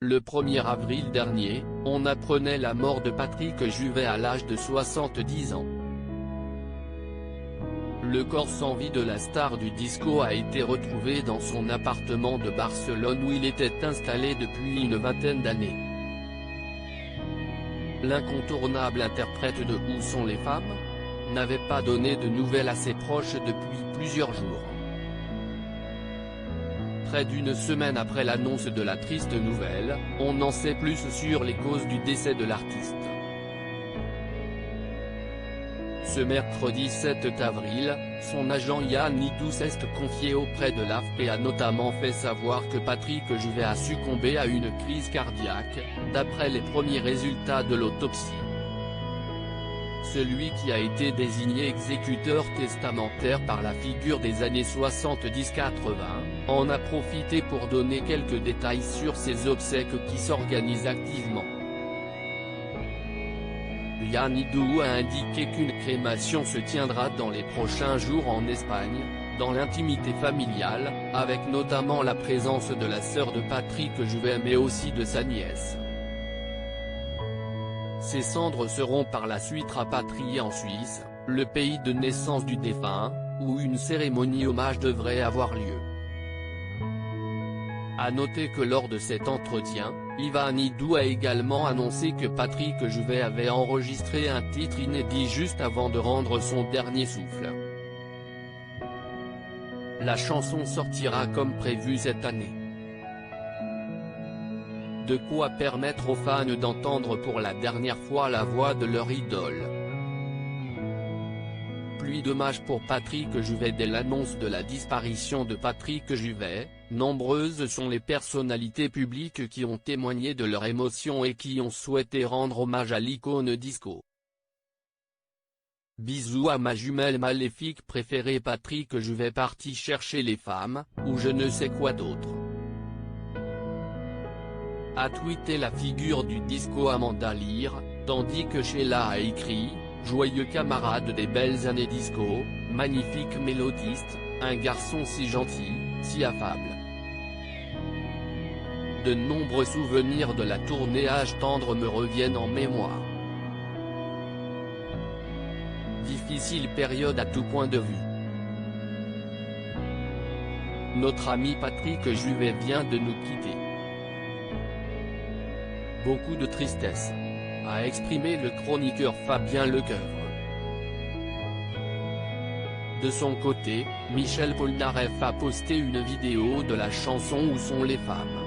Le 1er avril dernier, on apprenait la mort de Patrick Juvet à l'âge de 70 ans. Le corps sans vie de la star du disco a été retrouvé dans son appartement de Barcelone où il était installé depuis une vingtaine d'années. L'incontournable interprète de Où sont les femmes n'avait pas donné de nouvelles à ses proches depuis plusieurs jours. Près d'une semaine après l'annonce de la triste nouvelle, on en sait plus sur les causes du décès de l'artiste. Ce mercredi 7 avril, son agent Yann Idou s'est confié auprès de l'AFP et a notamment fait savoir que Patrick Juvet a succombé à une crise cardiaque, d'après les premiers résultats de l'autopsie. Celui qui a été désigné exécuteur testamentaire par la figure des années 70-80, en a profité pour donner quelques détails sur ses obsèques qui s'organisent activement. Yann Idou a indiqué qu'une crémation se tiendra dans les prochains jours en Espagne, dans l'intimité familiale, avec notamment la présence de la sœur de Patrick Juvet mais aussi de sa nièce. Ses cendres seront par la suite rapatriées en Suisse, le pays de naissance du défunt, où une cérémonie hommage devrait avoir lieu. À noter que lors de cet entretien, Yann Idou a également annoncé que Patrick Juvet avait enregistré un titre inédit juste avant de rendre son dernier souffle. La chanson sortira comme prévu cette année. De quoi permettre aux fans d'entendre pour la dernière fois la voix de leur idole. Pluie d'hommages pour Patrick Juvet. Dès l'annonce de la disparition de Patrick Juvet, nombreuses sont les personnalités publiques qui ont témoigné de leur émotion et qui ont souhaité rendre hommage à l'icône disco. Bisous à ma jumelle maléfique préférée Patrick Juvet parti chercher les femmes, ou je ne sais quoi d'autre. A tweeté la figure du disco Amanda Lear, tandis que Sheila a écrit « Joyeux camarade des belles années disco, magnifique mélodiste, un garçon si gentil, si affable ». De nombreux souvenirs de la tournée Âge tendre me reviennent en mémoire. Difficile période à tout point de vue. Notre ami Patrick Juvet vient de nous quitter. Beaucoup de tristesse, a exprimé le chroniqueur Fabien Lecoeuvre. De son côté, Michel Polnareff a posté une vidéo de la chanson Où sont les femmes.